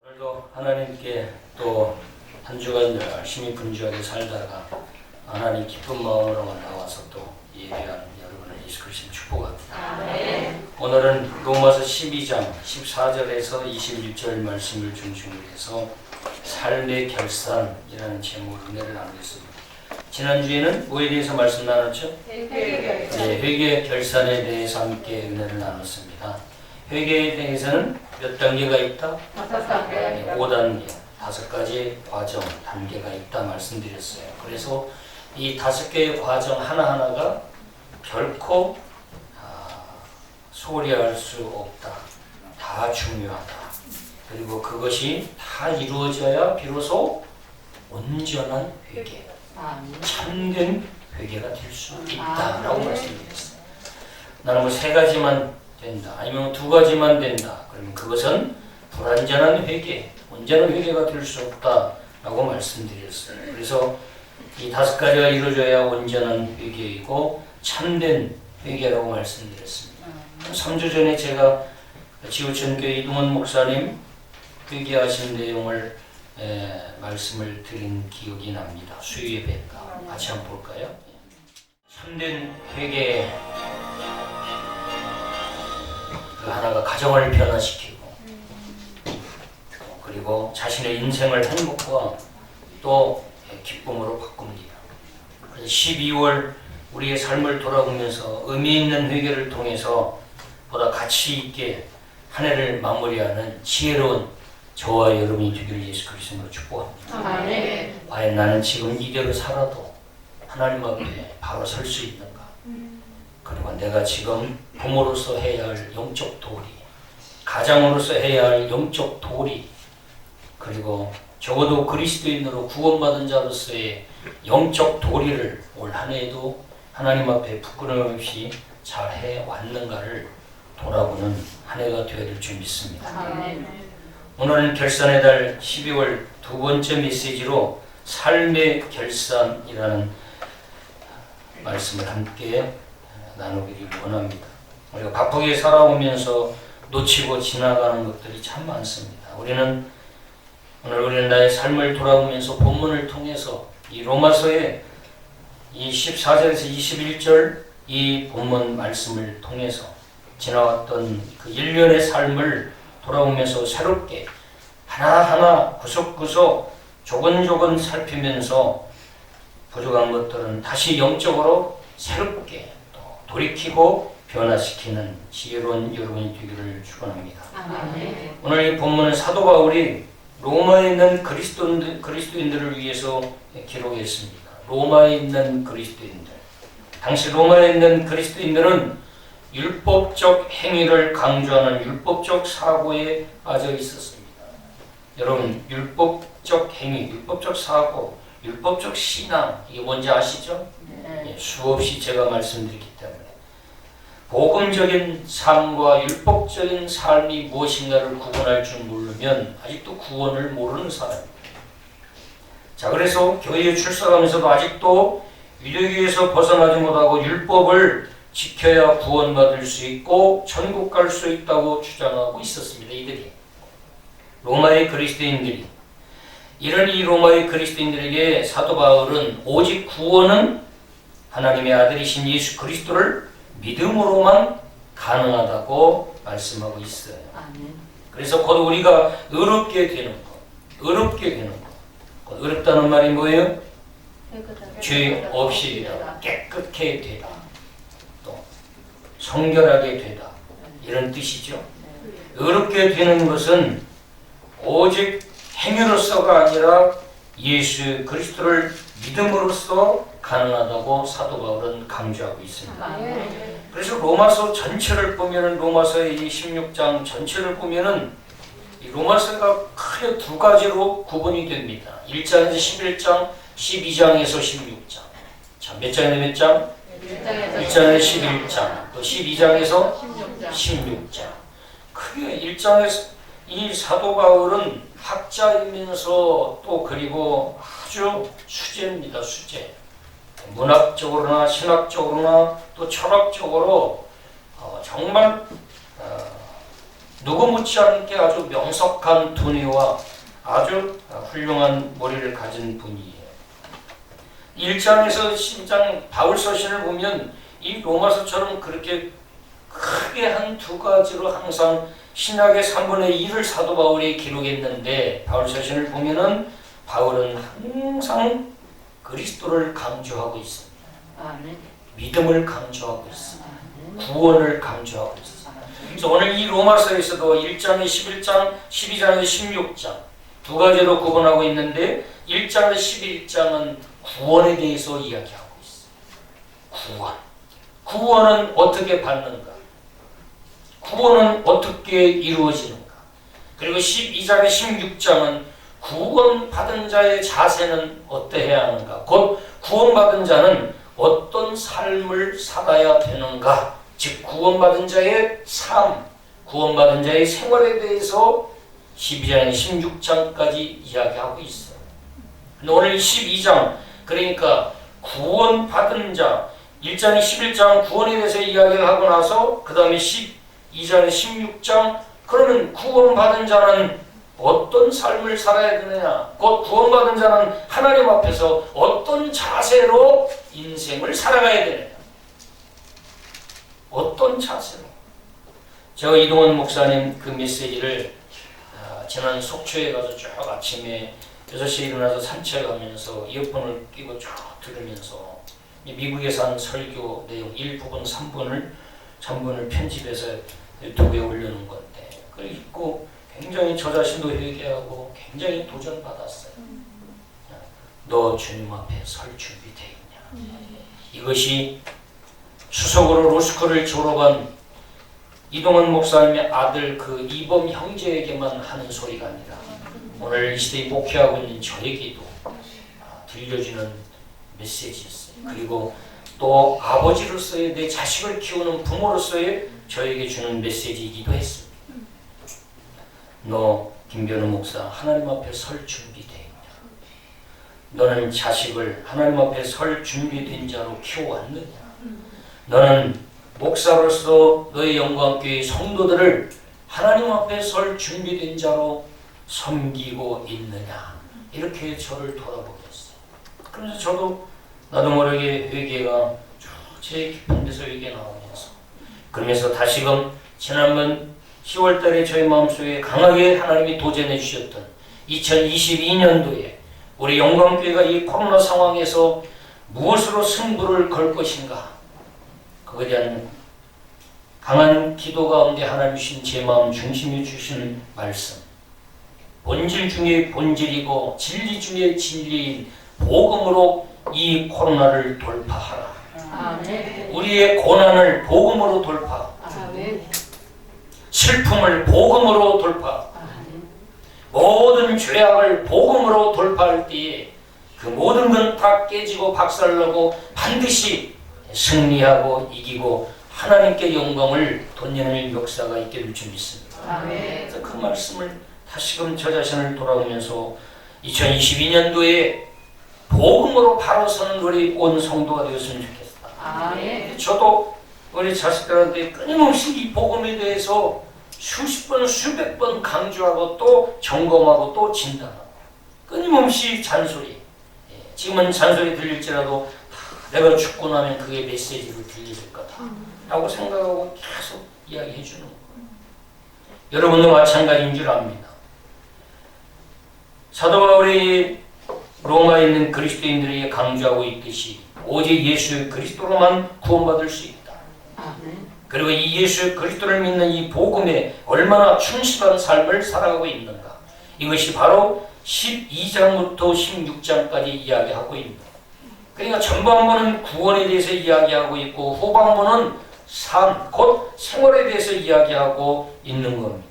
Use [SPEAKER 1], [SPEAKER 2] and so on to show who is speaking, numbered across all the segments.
[SPEAKER 1] 오늘도 하나님께 또 한 주간 열심히 분주하게 살다가 하나님 기쁜 마음으로 나와서 또 예배한 여러분을 예수 그리스도의 축복합니다. 오늘은 로마서 12장 14절에서 21절 말씀을 중심으로 해서 삶의 결산이라는 제목으로 은혜를 나누겠습니다. 지난주에는 뭐에 대해서 말씀 나눴죠? 회개 결산에 대해서 함께 은혜를 나눴습니다. 회개에 대해서는 몇 단계가 있다? 5단계, 5가지 과정, 단계가 있다 말씀드렸어요. 그래서 이 5개의 과정 하나하나가 결코 소홀히 할 수 없다. 다 중요하다. 그리고 그것이 다 이루어져야 비로소 온전한 회개, 참된 회개가 될 수 있다라고 말씀드렸어요. 나는 뭐 3가지만 된다, 아니면 2가지만 된다. 그러면 그것은 불완전한 회개, 온전한 회개가 될 수 없다라고 말씀드렸어요. 그래서 이 5가지가 이루어져야 온전한 회개이고 참된 회개라고 말씀드렸습니다. 3주 전에 제가 지구촌교회 이동원 목사님 회개하신 내용을 말씀을 드린 기억이 납니다. 수요예배인가 같이 한번 볼까요? 참된 회개 그 하나가 가정을 변화시키고 그리고 자신의 인생을 행복과 또 기쁨으로 바꿉니다. 그래서 12월 우리의 삶을 돌아보면서 의미 있는 회개를 통해서 보다 가치 있게 한 해를 마무리하는 지혜로운 저와 여러분이 되기를 예수 그리스도로 축복합니다. 과연 나는 지금 이대로 살아도 하나님 앞에 바로 설 수 있는가? 그리고 내가 지금 부모로서 해야 할 영적 도리, 가장으로서 해야 할 영적 도리, 그리고 적어도 그리스도인으로 구원받은 자로서의 영적 도리를 올 한 해에도 하나님 앞에 부끄러움 없이 잘 해왔는가를 돌아보는 한 해가 되어야 될 줄 믿습니다. 오늘은 결산의 달 12월 2번째 메시지로 삶의 결산이라는 말씀을 함께 나누기를 원합니다. 우리가 바쁘게 살아오면서 놓치고 지나가는 것들이 참 많습니다. 우리는 나의 삶을 돌아보면서 본문을 통해서 이 로마서의 이 14절에서 21절 이 본문 말씀을 통해서 지나왔던 그 일련의 삶을 돌아오면서 새롭게 하나하나 구석구석 조근조근 살피면서 부족한 것들은 다시 영적으로 새롭게 또 돌이키고 변화시키는 지혜로운 여러분이 되기를 축원합니다. 오늘 이 본문은 사도 바울이 로마에 있는 그리스도인들을 위해서 기록했습니다. 로마에 있는 그리스도인들. 당시 로마에 있는 그리스도인들은 율법적 행위를 강조하는 율법적 사고에 빠져 있었습니다. 여러분, 율법적 행위, 율법적 사고, 율법적 신앙, 이게 뭔지 아시죠? 수없이 제가 말씀드렸기 때문에. 복음적인 삶과 율법적인 삶이 무엇인가를 구분할 줄 모르면 아직도 구원을 모르는 사람입니다. 자, 그래서 교회에 출석하면서도 아직도 유대교에서 벗어나지 못하고 율법을 지켜야 구원받을 수 있고 천국 갈 수 있다고 주장하고 있었습니다. 이들이. 로마의 그리스도인들이. 이런 이 로마의 그리스도인들에게 사도 바울은 오직 구원은 하나님의 아들이신 예수 그리스도를 믿음으로만 가능하다고 말씀하고 있어요. 그래서 곧 우리가 의롭게 되는 것, 의롭게 되는 것. 의롭다는 말이 뭐예요? 죄 없이 되다, 깨끗해 되다, 또 성결하게 되다, 이런 뜻이죠. 의롭게 되는 것은 오직 행위로서가 아니라 예수 그리스도를 믿음으로써 가능하다고 사도 바울은 강조하고 있습니다. 그래서 로마서 전체를 보면은 로마서의 이 16장 전체를 보면은 이 로마서가 크게 2가지로 구분이 됩니다. 1장에서 11장, 12장에서 16장. 자, 몇 장에서 몇 장? 1장에서 11장, 또 12장에서 16장. 크게 1장에서 이 사도 바울은 학자이면서 또 그리고 아주 수재입니다. 수재. 문학적으로나 신학적으로나 또 철학적으로 정말 누구 못지않게 아주 명석한 두뇌와 아주 훌륭한 머리를 가진 분이에요. 1장에서 12장 바울 서신을 보면 이 로마서처럼 그렇게 크게 한 두 가지로 항상 신약의 3분의 1을 사도 바울이 기록했는데, 바울 서신을 보면은 바울은 항상 그리스도를 강조하고 있습니다. 믿음을 강조하고 있습니다. 구원을 강조하고 있습니다. 그래서 오늘 이 로마서에서도 1장에 11장, 12장에 16장 두 가지로 구분하고 있는데, 1장에 11장은 구원에 대해서 이야기하고 있어요. 구원은 어떻게 받는가? 구원은 어떻게 이루어지는가? 그리고 12장에 16장은 구원받은 자의 자세는 어떠해야 하는가? 곧 구원받은 자는 어떤 삶을 살아야 되는가? 즉 구원받은 자의 삶, 구원받은 자의 생활에 대해서 12장에 16장까지 이야기하고 있어요. 근데 오늘 12장, 그러니까 구원받은 자, 1장에 11장 구원에 대해서 이야기를 하고 나서 그 다음에 12장에 16장, 그러면 구원받은 자는 어떤 삶을 살아야 되느냐? 곧 구원받은 자는 하나님 앞에서 어떤 자세로 인생을 살아가야 되느냐? 어떤 자세로? 제가 이동원 목사님 그 메시지를 지난 속초에 가서 쭉 아침에 6시에 일어나서 산책하면서 이어폰을 끼고 쭉 들으면서 미국에서 한 설교 내용 1부분, 3분을 편집해서 유튜브에 올려놓은 건데, 그걸 읽고 굉장히 저 자신도 회개하고 굉장히 도전받았어요. 너 주님 앞에 설 준비되어 있냐? 이것이 수석으로 로스쿨을 졸업한 이동원 목사님의 아들 그 이범 형제에게만 하는 소리가 아니라 오늘 이 시대에 목회하고 있는 저에게도 들려주는 메시지였어요. 그리고 또 아버지로서의 내 자식을 키우는 부모로서의 저에게 주는 메시지이기도 했습니다. 너 김변우 목사 하나님 앞에 설 준비되어 있냐? 너는 자식을 하나님 앞에 설 준비된 자로 키워왔느냐? 너는 목사로서 너의 영광교회 성도들을 하나님 앞에 설 준비된 자로 섬기고 있느냐? 이렇게 저를 돌아보게 했어요. 그래서 저도 나도 모르게 회개가 제 깊은 데서 회개 나오면서, 그러면서 다시금 지난번 10월 달에 저희 마음속에 강하게 하나님이 도전해 주셨던 2022년도에 우리 영광교회가 이 코로나 상황에서 무엇으로 승부를 걸 것인가, 그거에 대한 강한 기도 가운데 하나님 주신 제 마음 중심에 주시는 말씀, 본질 중에 본질이고 진리 중에 진리인 복음으로 이 코로나를 돌파하라. 아멘. 우리의 고난을 복음으로 돌파. 아멘. 슬픔을 복음으로 돌파. 아멘. 모든 죄악을 복음으로 돌파할 때에 그 모든 건 다 깨지고 박살나고 반드시 승리하고 이기고 하나님께 영광을 돌리는 역사가 있게 될 줄 믿습니다. 아멘. 그래서 그 말씀을 다시금 저 자신을 돌아오면서 2022년도에 복음으로 바로 서는 우리 온 성도가 되었으면 좋겠다. 아멘. 저도 우리 자식들한테 끊임없이 이 복음에 대해서 수십 번, 수백 번 강조하고 또 점검하고 또 진단하고 끊임없이 잔소리. 지금은 잔소리 들릴지라도 내가 죽고 나면 그게 메시지로 들릴 거다 라고 생각하고 계속 이야기해 주는 거예요. 여러분도 마찬가지인 줄 압니다. 사도 바울이 로마에 있는 그리스도인들에게 강조하고 있듯이 오직 예수 그리스도로만 구원받을 수 있다. 그리고 이 예수 그리스도를 믿는 이 복음에 얼마나 충실한 삶을 살아가고 있는가, 이것이 바로 12장부터 16장까지 이야기하고 있습니다. 그러니까 전반부는 구원에 대해서 이야기하고 있고 후반부는 삶, 곧 생활에 대해서 이야기하고 있는 겁니다.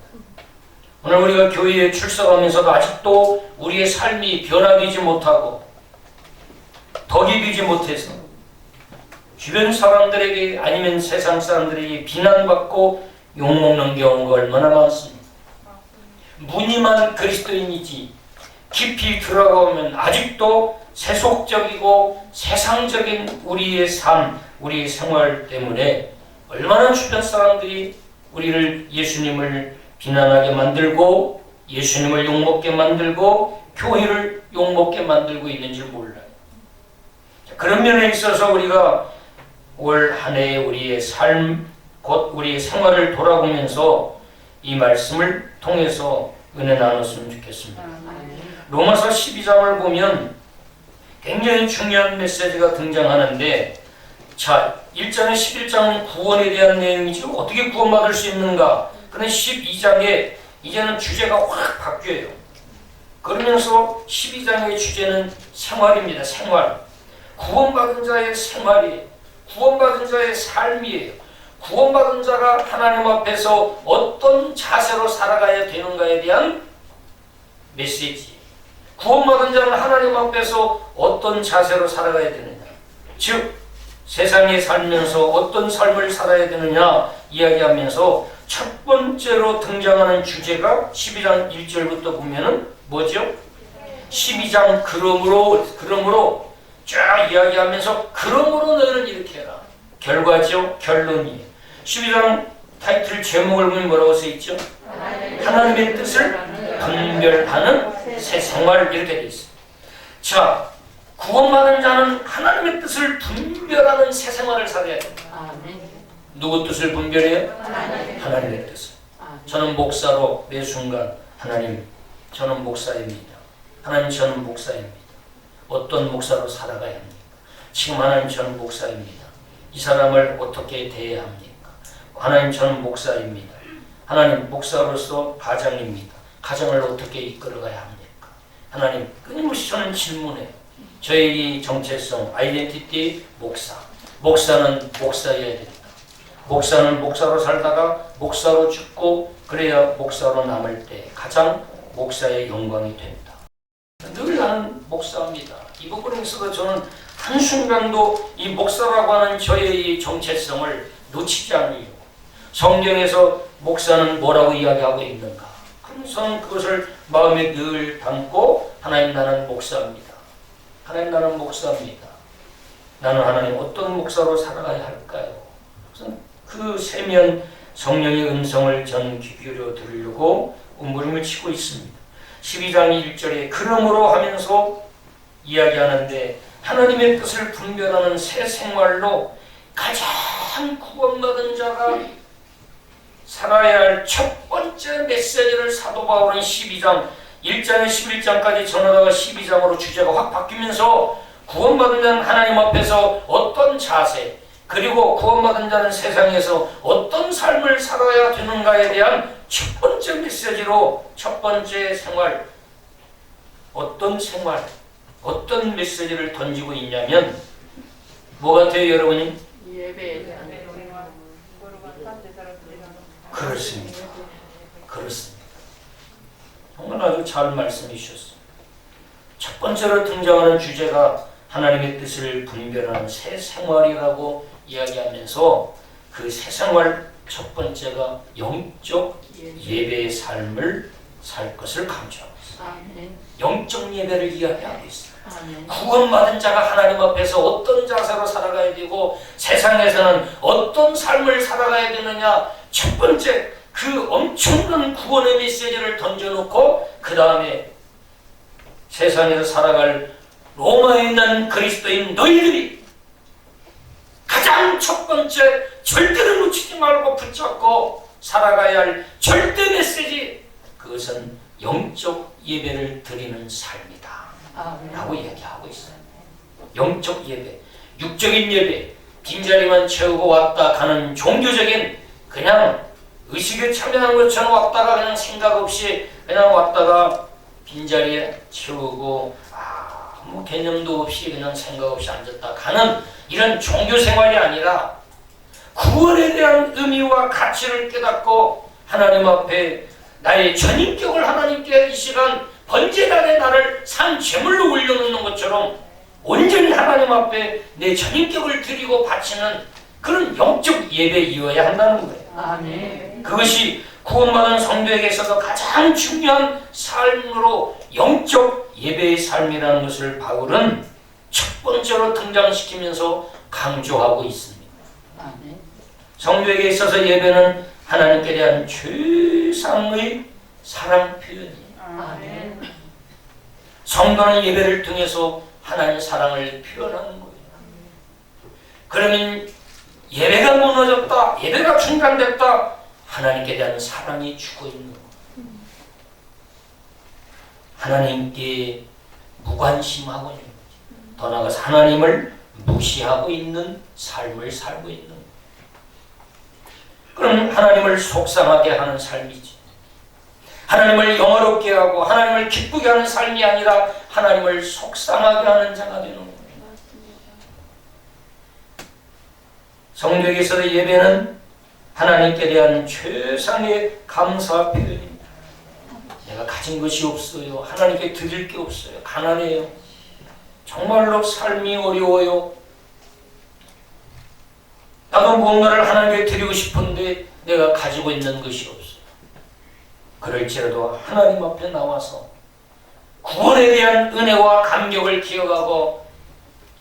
[SPEAKER 1] 오늘 우리가 교회에 출석하면서도 아직도 우리의 삶이 변화되지 못하고 덕이 되지 못해서 주변 사람들에게 아니면 세상 사람들에게 비난받고 욕먹는 경우가 얼마나 많습니다. 무늬만 그리스도인이지 깊이 들어가면 아직도 세속적이고 세상적인 우리의 삶, 우리의 생활 때문에 얼마나 주변 사람들이 우리를 예수님을 비난하게 만들고 예수님을 욕먹게 만들고 교회를 욕먹게 만들고 있는 줄 몰라요. 그런 면에 있어서 우리가 올 한 해의 우리의 삶, 곧 우리의 생활을 돌아보면서 이 말씀을 통해서 은혜 나눴으면 좋겠습니다. 로마서 12장을 보면 굉장히 중요한 메시지가 등장하는데, 자, 1장에 11장은 구원에 대한 내용이죠. 어떻게 구원받을 수 있는가? 그런데 12장에 이제는 주제가 확 바뀌어요. 그러면서 12장의 주제는 생활입니다. 생활. 구원받은 자의 생활이에요. 구원받은 자의 삶이에요. 구원받은 자가 하나님 앞에서 어떤 자세로 살아가야 되는가에 대한 메시지. 구원받은 자는 하나님 앞에서 어떤 자세로 살아가야 되느냐. 즉 세상에 살면서 어떤 삶을 살아야 되느냐 이야기하면서 첫 번째로 등장하는 주제가 12장 1절부터 보면은 뭐죠? 12장 그러므로 쫙 이야기하면서 그러므로 너희는 이렇게 해라. 결과죠. 결론이에요. 12장 타이틀 제목을 보면 뭐라고 써있죠? 하나님의 뜻을 분별하는 새 생활, 이렇게 되어 있어요. 자, 구원받은 자는 하나님의 뜻을 분별하는 새 생활을 살아야 됩니다. 누구 뜻을 분별해요? 하나님의 뜻을. 저는 목사로 매 순간 하나님, 저는 목사입니다. 하나님, 저는 목사입니다. 어떤 목사로 살아가야 합니까? 지금 하나님, 저는 목사입니다. 이 사람을 어떻게 대해야 합니까? 하나님, 저는 목사입니다. 하나님, 목사로서 가정입니다. 가정을 어떻게 이끌어가야 합니까? 하나님, 끊임없이 저는 질문해요. 저의 정체성, 아이덴티티, 목사. 목사는 목사여야 된다. 목사는 목사로 살다가 목사로 죽고 그래야 목사로 남을 때 가장 목사의 영광이 된다. 늘 나는 목사입니다. 이 부분에 있어서 저는 한순간도 이 목사라고 하는 저의 이 정체성을 놓치지 않으려고. 성경에서 목사는 뭐라고 이야기하고 있는가? 그래서 그것을 마음에 늘 담고 하나님, 나는 목사입니다. 하나님, 나는 목사입니다. 나는 하나님 어떤 목사로 살아가야 할까요? 그 세면 성령의 음성을 저는 귀 기울여 들으려고 몸부림을 치고 있습니다. 12장 1절에 그러므로 하면서 이야기하는데 하나님의 뜻을 분별하는 새 생활로 가장 구원받은 자가 살아야 할 첫 번째 메시지를 사도 바울은 12장 1장에 11장까지 전하다가 12장으로 주제가 확 바뀌면서 구원받은 자는 하나님 앞에서 어떤 자세, 그리고 구원받은 자는 세상에서 어떤 삶을 살아야 되는가에 대한 첫 번째 메시지로 첫 번째 생활, 어떤 메시지를 던지고 있냐면 뭐 같아요, 여러분이?
[SPEAKER 2] 예배에 대한
[SPEAKER 1] 그렇습니다. 정말 아주 잘 말씀해 주셨어요. 첫 번째로 등장하는 주제가 하나님의 뜻을 분별하는 새 생활이라고 이야기하면서 그 새 생활 첫 번째가 영적 예배의 삶을 살 것을 강조하고 있어요. 영적 예배를 이야기하고 있어요. 구원받은 자가 하나님 앞에서 어떤 자세로 살아가야 되고 세상에서는 어떤 삶을 살아가야 되느냐, 첫 번째 그 엄청난 구원의 메시지를 던져놓고 그 다음에 세상에서 살아갈 로마에 있는 그리스도인 너희들이 가장 첫 번째 절대로 놓치지 말고 붙잡고 살아가야 할 절대 메시지, 그것은 영적 예배를 드리는 삶이다 라고 이야기하고 있어요. 영적 예배, 육적인 예배, 빈자리만 채우고 왔다 가는 종교적인 그냥 의식에 참여한 것처럼 왔다가 그냥 생각 없이 그냥 왔다가 빈자리에 채우고 아무 개념도 없이 그냥 생각 없이 앉았다 가는 이런 종교 생활이 아니라 구원에 대한 의미와 가치를 깨닫고 하나님 앞에 나의 전인격을 하나님께 이 시간 번제단에 나를 산 제물로 올려놓는 것처럼 온전히 하나님 앞에 내 전인격을 드리고 바치는 그런 영적 예배이어야 한다는 거예요.
[SPEAKER 2] 아멘.
[SPEAKER 1] 그것이 구원받은 성도에게 있어서 가장 중요한 삶으로 영적 예배의 삶이라는 것을 바울은 첫 번째로 등장시키면서 강조하고 있습니다.
[SPEAKER 2] 아멘.
[SPEAKER 1] 성도에게 있어서 예배는 하나님께 대한 최상의 사랑 표현이에요.
[SPEAKER 2] 아멘.
[SPEAKER 1] 성도는 예배를 통해서 하나님의 사랑을 표현하는 거예요. 그러면 예배가 무너졌다, 예배가 중단됐다, 하나님께 대한 사랑이 죽어있는 거예요. 하나님께 무관심하고 있는 거죠. 더 나아가서 하나님을 무시하고 있는 삶을 살고 있는 거예요. 그럼 하나님을 속상하게 하는 삶이지. 하나님을 영화롭게 하고 하나님을 기쁘게 하는 삶이 아니라 하나님을 속상하게 하는 자가 되는 거예요. 성경에서 예배는 하나님께 대한 최상의 감사 표현입니다. 내가 가진 것이 없어요. 하나님께 드릴 게 없어요. 가난해요. 정말로 삶이 어려워요. 나도 무언가를 하나님께 드리고 싶은데 내가 가지고 있는 것이 없어요. 그럴지라도 하나님 앞에 나와서 구원에 대한 은혜와 감격을 기억하고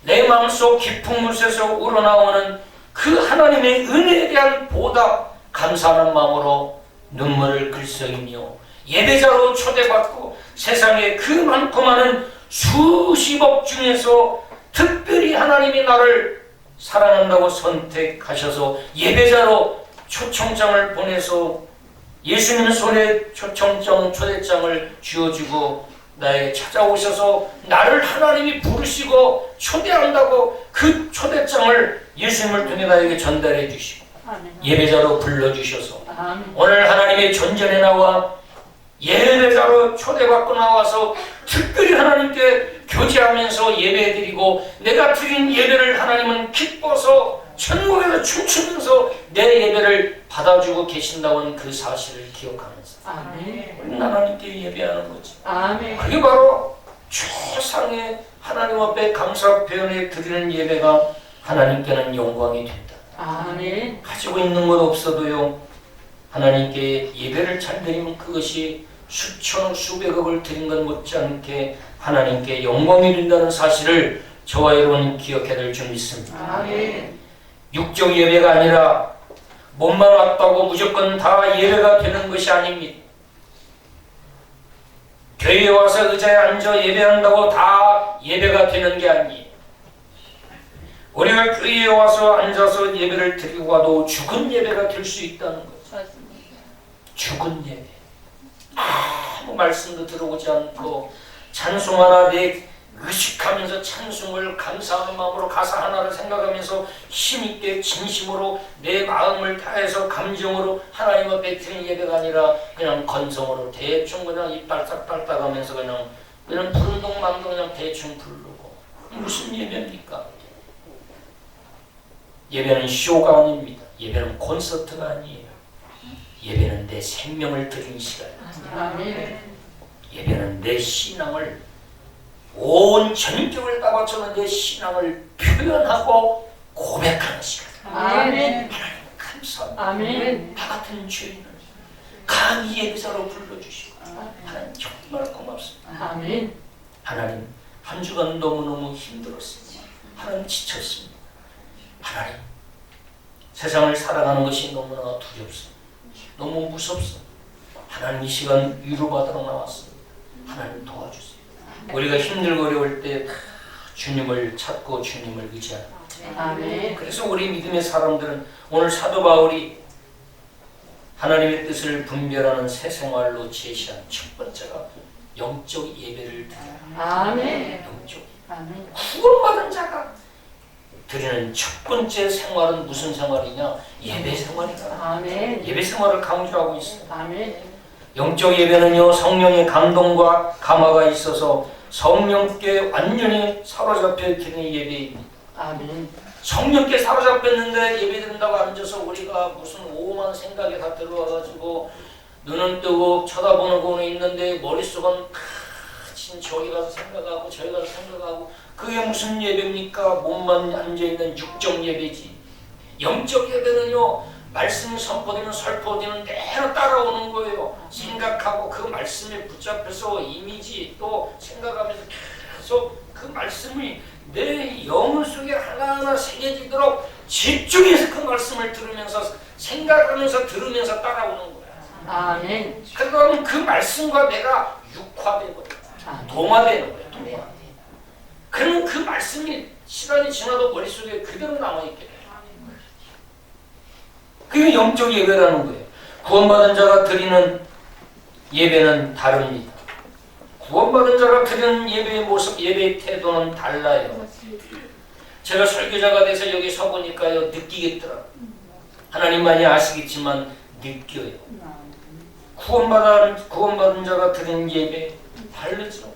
[SPEAKER 1] 내 마음속 깊은 곳에서 우러나오는 그 하나님의 은혜에 대한 보답, 감사하는 마음으로 눈물을 글썽이며 예배자로 초대받고 세상에 그 많고 많은 수십억 중에서 특별히 하나님이 나를 사랑한다고 선택하셔서 예배자로 초청장을 보내서 예수님 손에 초청장, 초대장을 쥐어주고 나에게 찾아오셔서 나를 하나님이 부르시고 초대한다고 그 초대장을 예수님을 통해 나에게 전달해 주시고 예배자로 불러주셔서 오늘 하나님의 전전에 나와 예배자로 초대받고 나와서 특별히 하나님께 교제하면서 예배드리고 내가 드린 예배를 하나님은 기뻐서 천국에서 춤추면서 내 예배를 받아주고 계신다는 그 사실을 기억하면서 우리는 하나님께 예배하는 거지. 그게 바로 최상의 하나님 앞에 감사 표현에 드리는 예배가 하나님께는 영광이 된다. 가지고 있는 것 없어도요, 하나님께 예배를 잘 드리면 그것이 수천억 수백억을 드린 것 못지않게 하나님께 영광이 된다는 사실을 저와 여러분 기억해야 될 줄 믿습니다. 육적 예배가 아니라 몸만 왔다고 무조건 다 예배가 되는 것이 아닙니다. 교회에 와서 의자에 앉아 예배한다고 다 예배가 되는 게 아니에요. 우리가 교회에 와서 앉아서 예배를 드리고 와도 죽은 예배가 될 수 있다는 거죠. 죽은 예배. 아무 말씀도 들어오지 않고 찬송 하나 내 의식하면서 찬송을 감사하는 마음으로 가사 하나를 생각하면서 힘있게 진심으로 내 마음을 다해서 감정으로 하나님 앞에 드리는 예배가 아니라 그냥 건성으로 대충 그냥 입 발딱발딱 하면서 그냥 부른 동만도 그냥 대충 부르고 무슨 예배입니까? 예배는 쇼가 아닙니다. 예배는 콘서트가 아니에요. 예배는 내 생명을 드리는 시간입니다. 예배는 내 신앙을 온 전격을 다 바쳐서 내 신앙을 표현하고 고백하는 시간. 하나님 감사합니다. 나 같은 죄인을 감히 예배자로 불러주시고 하나님 정말 고맙습니다. 하나님 한 주간 너무너무 힘들었습니다. 하나님 지쳤습니다. 하나님 세상을 살아가는 것이 너무나 두렵습니다. 너무 무섭습니다. 하나님 이 시간 위로받으러 나왔습니다. 하나님 도와주세요. 우리가 힘들고 어려울 때 주님을 찾고 주님을 의지합니다. 그래서 우리 믿음의 사람들은 오늘 사도 바울이 하나님의 뜻을 분별하는 새 생활로 제시한 첫 번째가 영적 예배를 드려요. 영적 구원받은 자가 드리는 첫 번째 생활은 무슨 생활이냐? 예배 생활이다. 예배 생활을 강조하고 있어요. 영적 예배는요, 성령의 감동과 감화가 있어서 성령께 완전히 사로잡혀 드리는 예배입니다. 성령께 사로잡혔는데 예배드린다고 앉아서 우리가 무슨 오만 생각이 다 들어와가지고 눈은 뜨고 쳐다보는 거는 있는데 머릿속은 진 저기 가서 생각하고 저기 가서 생각하고 그게 무슨 예배입니까? 몸만 앉아있는 육적 예배지. 영적 예배는요, 말씀이 선포되면 설포되는 대로 따라오는 거예요. 생각하고 그 말씀에 붙잡혀서 이미지 또 생각하면서 계속 그 말씀이 내 영혼 속에 하나하나 새겨지도록 집중해서 그 말씀을 들으면서 생각하면서 들으면서 따라오는 거야.
[SPEAKER 2] 아멘.
[SPEAKER 1] 그러면 그 말씀과 내가 육화되거든. 동화되는 거야. 동화. 그러면 그 말씀이 시간이 지나도 머릿속에 그대로 남아있게 돼. 그게 영적 예배라는 거예요. 구원받은 자가 드리는 예배는 다릅니다. 구원받은 자가 드리는 예배의 모습, 예배의 태도는 달라요. 제가 설교자가 돼서 여기 서보니까요, 느끼겠더라고요. 하나님만이 아시겠지만 느껴요. 구원받은 자가 드리는 예배 다르죠.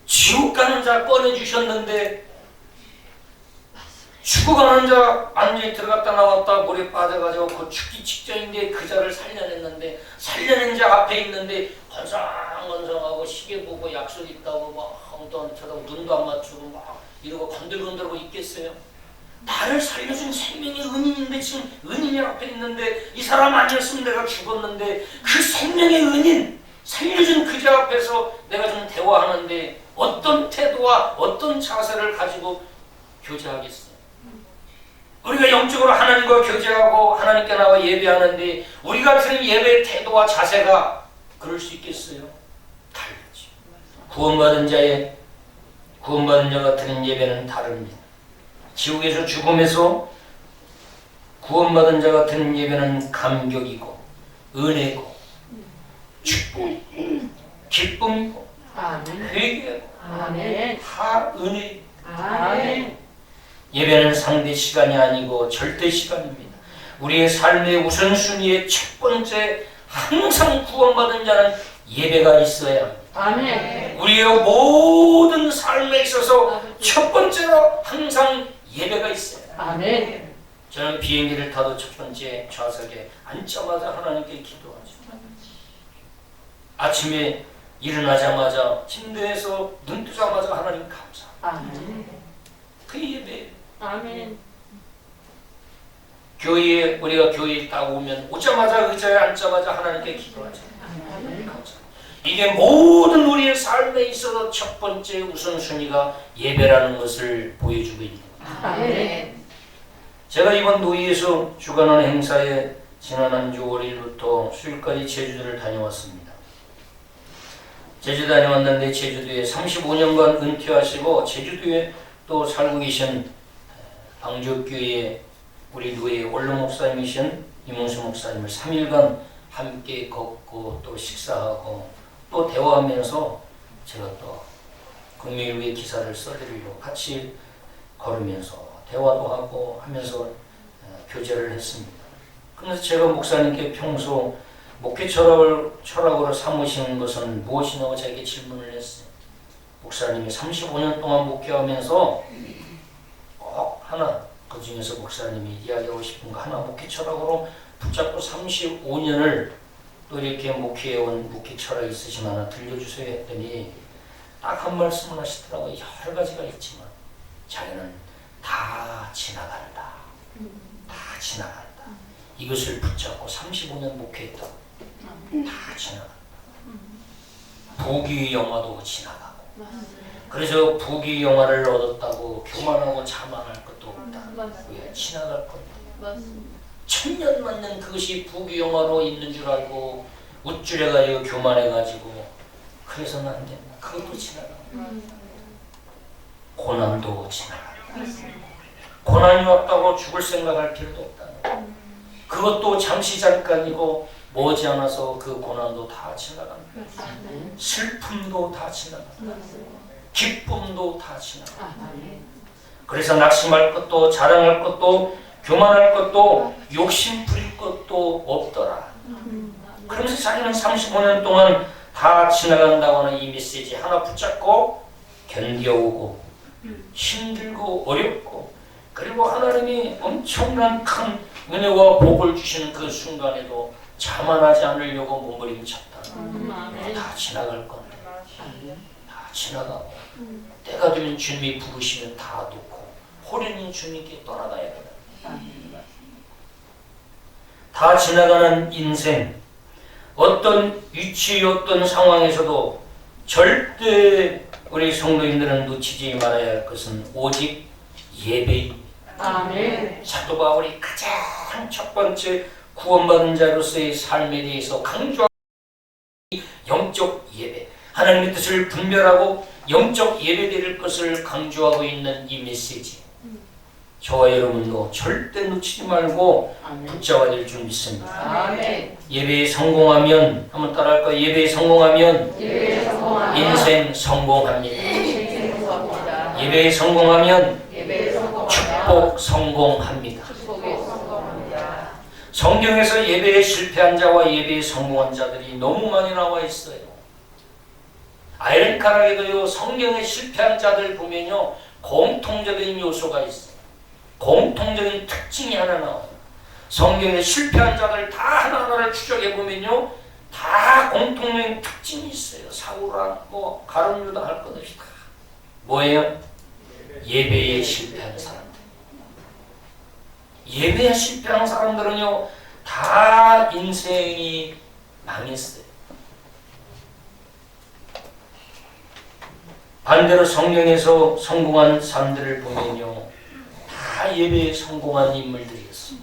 [SPEAKER 1] 지옥 가는 자 꺼내주셨는데 죽어가는 자 완전히 들어갔다 나왔다 물에 빠져가지고 그 죽기 직전인데 그 자를 살려냈는데 살려낸 자 앞에 있는데 건성건성하고 시계 보고 약속 있다고 막 아무도 안 쳐다보고 눈도 안 맞추고 막 이러고 건들건들하고 있겠어요? 나를 살려준 생명의 은인인데 지금 은인이 앞에 있는데 이 사람 아니었으면 내가 죽었는데 그 생명의 은인 살려준 그 자 앞에서 내가 좀 대화하는데 어떤 태도와 어떤 자세를 가지고 교제하겠어요? 우리가 영적으로 하나님과 교제하고 하나님께 나와 예배하는데 우리가 드리는 예배의 태도와 자세가 그럴 수 있겠어요? 다르죠. 구원받은 자가 드리는 예배는 다릅니다. 지옥에서 죽음에서 구원받은 자가 드리는 예배는 감격이고 은혜고 축복, 기쁨이고 회개고 다 은혜.
[SPEAKER 2] 아멘.
[SPEAKER 1] 예배는 상대 시간이 아니고 절대 시간입니다. 우리의 삶의 우선순위의 첫 번째 항상 구원받은 자는 예배가 있어야 합니다.
[SPEAKER 2] 아멘.
[SPEAKER 1] 우리의 모든 삶에 있어서 첫 번째로 항상 예배가 있어요.
[SPEAKER 2] 아멘.
[SPEAKER 1] 저는 비행기를 타도 첫 번째 좌석에 앉자마자 하나님께 기도하죠. 아침에 일어나자마자 침대에서 눈 뜨자마자 하나님 감사.
[SPEAKER 2] 아멘.
[SPEAKER 1] 그 예배.
[SPEAKER 2] 아멘.
[SPEAKER 1] 우리가 교회에 딱 오면 오자마자 의자에 앉자마자 하나님께 기도하죠. 감사. 이게 모든 우리의 삶에 있어서 첫 번째 우선순위가 예배라는 것을 보여주고 있는 거예요.
[SPEAKER 2] 아멘.
[SPEAKER 1] 제가 이번 노예에서 주관하는 행사에 지난 한 주 월요일부터 수요일까지 제주도를 다녀왔습니다. 제주 다녀왔는데 제주도에 35년간 은퇴하시고 제주도에 또 살고 계신 방주교회 우리 노예 원로 목사님이신 이문수 목사님을 3일간 함께 걷고 또 식사하고 또 대화하면서 제가 또 금요일 후에 기사를 써드리려고 같이 걸으면서 대화도 하고 하면서 교제를 했습니다. 그래서 제가 목사님께 평소 목회 철학으로 삼으시는 것은 무엇이냐고 제게 질문을 했어요. 목사님이 35년 동안 목회하면서 꼭 하나, 그 중에서 목사님이 이야기하고 싶은 거 하나 목회 철학으로 붙잡고 35년을 또 이렇게 목회해온 목회 철학이 있으시면 하나 들려주세요 했더니 딱 한 말씀을 하시더라고요. 여러 가지가 있지만 자기는 다 지나간다. 다 지나간다. 이것을 붙잡고 35년 목회했다고. 다 지나간다. 부귀 영화도 지나가고. 그래서 부귀 영화를 얻었다고 교만하고 자만할 것도 없다. 왜? 지나갈 겁니다. 천년 만년 그것이 부귀 영화로 있는 줄 알고 우쭐해가지고 교만해가지고 그래서는 안 된다. 그것도 지나가고. 고난도 지나가고. 고난이 왔다고 죽을 생각할 필요도 없다. 그것도 잠시 잠깐이고 머지않아서 그 고난도 다 지나간다. 슬픔도 다 지나간다. 기쁨도 다 지나간다. 그래서 낙심할 것도 자랑할 것도 교만할 것도 욕심 부릴 것도 없더라. 그러면서 자기는 35년 동안 다 지나간다고 하는 이 메시지 하나 붙잡고 견뎌오고 힘들고 어렵고 그리고 하나님이 엄청난 큰 은혜와 복을 주시는 그 순간에도 자만하지 않으려고 몸부림쳤다. 다 지나갈 건데 다 지나가고 때가 되면 주님이 부르시면 다 놓고 호련히 주님께 떠나가야 된다. 다 지나가는 인생 어떤 위치 어떤 상황에서도 절대 우리 성도님들은 놓치지 말아야 할 것은 오직 예배입니다.
[SPEAKER 2] 아멘.
[SPEAKER 1] 사도 바울이 가장 첫 번째 구원받은 자로서의 삶에 대해서 강조하는 영적 예배, 하나님의 뜻을 분별하고 영적 예배드릴 것을 강조하고 있는 이 메시지, 저와 여러분도 절대 놓치지 말고 붙잡아야 될 줄 믿습니다.
[SPEAKER 2] 아멘.
[SPEAKER 1] 예배에 성공하면, 한번 따라할까요? 예배에 성공하면
[SPEAKER 2] 예배에 성공하면
[SPEAKER 1] 인생 성공합니다.
[SPEAKER 2] 인생 성공합니다.
[SPEAKER 1] 예배에 성공하면
[SPEAKER 2] 예배에 성공하면
[SPEAKER 1] 축복 성공합니다.
[SPEAKER 2] 축복에 성공합니다.
[SPEAKER 1] 성경에서 예배에 실패한 자와 예배에 성공한 자들이 너무 많이 나와 있어요. 아이러니컬하게도요, 성경에 실패한 자들 보면요, 공통적인 요소가 있어요. 공통적인 특징이 하나 나와요. 성경에 실패한 자들 다 하나하나를 추적해 보면요, 다 공통적인 특징이 있어요. 사울아, 뭐 가룟 유다 할 것 없이 다 뭐예요? 예배에 실패한 사람들. 예배에 실패한 사람들은요, 다 인생이 망했어요. 반대로 성경에서 성공한 사람들을 보면요, 다 예배에 성공한 인물들이었어요.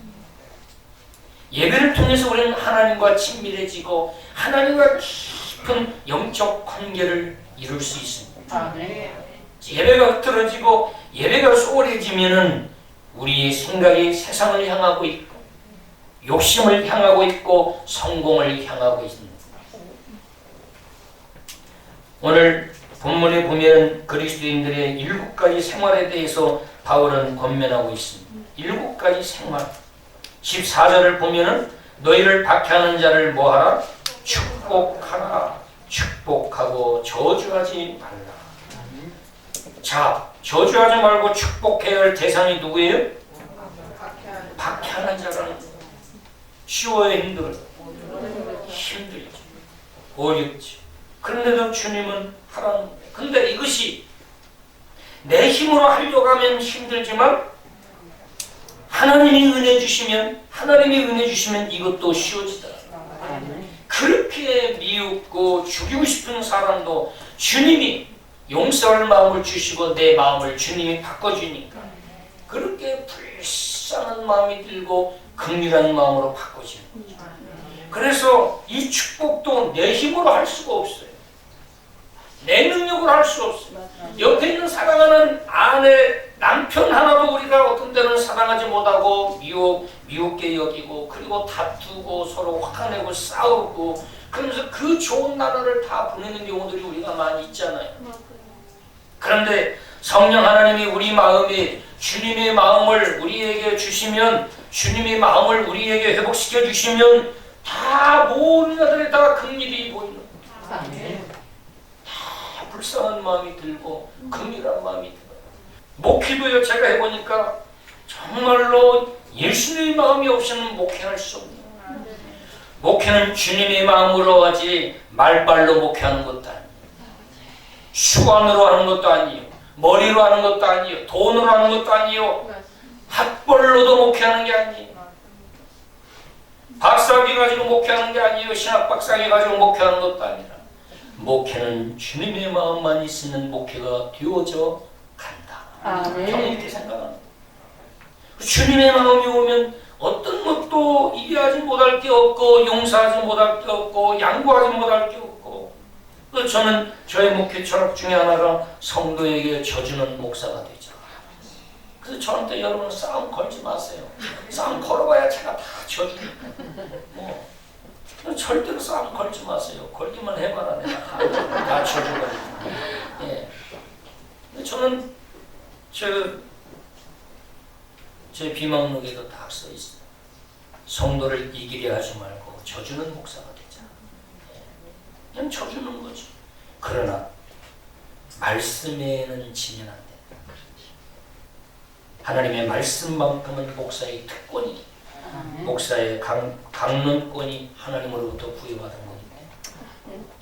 [SPEAKER 1] 예배를 통해서 우리는 하나님과 친밀해지고 하나님과 깊은 영적 관계를 이룰 수 있습니다.
[SPEAKER 2] 아멘.
[SPEAKER 1] 예배가 흐트러지고 예배가 소홀해지면은 우리의 생각이 세상을 향하고 있고 욕심을 향하고 있고 성공을 향하고 있습니다. 오늘 본문에 보면 그리스도인들의 7가지 생활에 대해서 바울은 권면하고 있습니다. 7가지 생활. 14절을 보면은 너희를 박해하는 자를 뭐하라? 축복하라. 축복하고 저주하지 말라. 자, 저주하지 말고 축복해야 할 대상이 누구예요? 박해하는 자라는 거예요. 쉬워요, 힘들어요? 힘들죠. 어렵죠. 그런데도 주님은 하라는 거예요. 근데 이것이 내 힘으로 하려고 하면 힘들지만 하나님이 은혜 주시면 이것도 쉬워지더라고요. 그렇게 미웃고 죽이고 싶은 사람도 주님이 용서할 마음을 주시고 내 마음을 주님이 바꿔주니까 그렇게 불쌍한 마음이 들고 긍휼한 마음으로 바꿔지는 거죠. 그래서 이 축복도 내 힘으로 할 수가 없어요. 내 능력으로 할 수 없어요. 옆에 있는 사랑하는 아내, 남편 하나도 우리가 어떤 때는 사랑하지 못하고 미웠게 여기고 그리고 다투고 서로 화내고 싸우고 그러면서 그 좋은 나라를 다 보내는 경우들이 우리가 많이 있잖아요. 그런데 성령 하나님이 우리 마음에 주님의 마음을 우리에게 주시면 주님의 마음을 우리에게 회복시켜 주시면 다 모든 것들이 다 긍휼이 보이는 거예요. 다 불쌍한 마음이 들고 긍휼한 마음이 들어요. 목회도요, 제가 해보니까 정말로 예수님의 마음이 없이는 목회할 수 없는 거예요. 목회는 주님의 마음으로 하지 말발로 목회하는 것도 아니에요. 수완으로 하는 것도 아니에요. 머리로 하는 것도 아니에요. 돈으로 하는 것도 아니에요. 학벌로도 목회하는 게 아니에요. 박사학위 가지고 목회하는 게 아니에요. 신학박사학위 가지고 목회하는 것도 아니라 목회는 주님의 마음만 있으면 목회가 되어져 간다. 저는 이렇게 생각합니다. 주님의 마음이 오면 어떤 것도 이해하지 못할 게 없고 용서하지 못할 게 없고 양보하지 못할 게 없고, 저는 저의 목회 철학 중에 하나가 성도에게 져주는 목사가 되죠. 그래서 저한테 여러분 싸움 걸지 마세요. 싸움 걸어봐야 제가 다 져주니까. 절대로 싸움 걸지 마세요. 걸기만 해봐라 내가 다 져주거든요. 예. 저는 제 비망록에도 다 써 있어요. 성도를 이기려 하지 말고 져주는 목사가 되자. 그냥 져주는 거지. 그러나 말씀에는 지면 안 된다. 하나님의 말씀만큼은 목사의 특권이, 목사의 강론권이 하나님으로부터 부여받은 거니까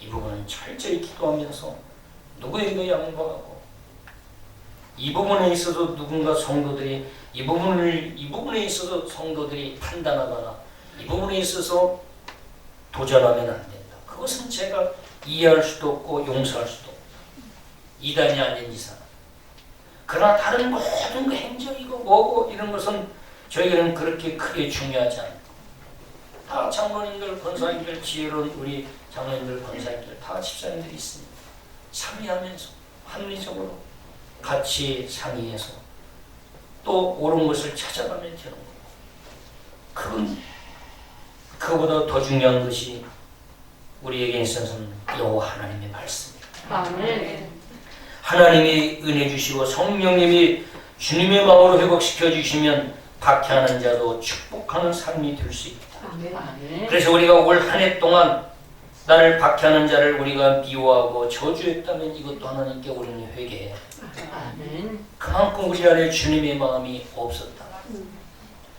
[SPEAKER 1] 이 부분은 철저히 기도하면서 누구에게도 양보하고, 이 부분에 있어서 누군가 성도들이 이 부분에 있어서 성도들이 판단하거나 이 부분에 있어서 도전하면 안 된다. 그것은 제가 이해할 수도 없고 용서할 수도 없고, 이단이 아닌 이상 그러나 다른 모든 그 행정이고 뭐고 이런 것은 저희에게는 그렇게 크게 중요하지 않아요. 다 장로님들, 권사님들, 지혜로운 우리 장로님들, 권사님들 다 집사님들이 있습니다. 상의하면서 합리적으로 같이 상의해서 또 옳은 것을 찾아가면 되는 거고, 그보다 더 중요한 것이 우리에게 있어서는 여호와 하나님의 말씀입니다.
[SPEAKER 2] 아멘.
[SPEAKER 1] 하나님이 은혜 주시고 성령님이 주님의 마음으로 회복시켜 주시면 박해하는 자도 축복하는 삶이 될 수 있다.
[SPEAKER 2] 아멘.
[SPEAKER 1] 그래서 우리가 올 한 해 동안 나를 박해하는 자를 우리가 미워하고 저주했다면 이것도 하나님께 우리는 회개해야 합니다.
[SPEAKER 2] 아멘.
[SPEAKER 1] 그만큼 우리 안에 주님의 마음이 없었다.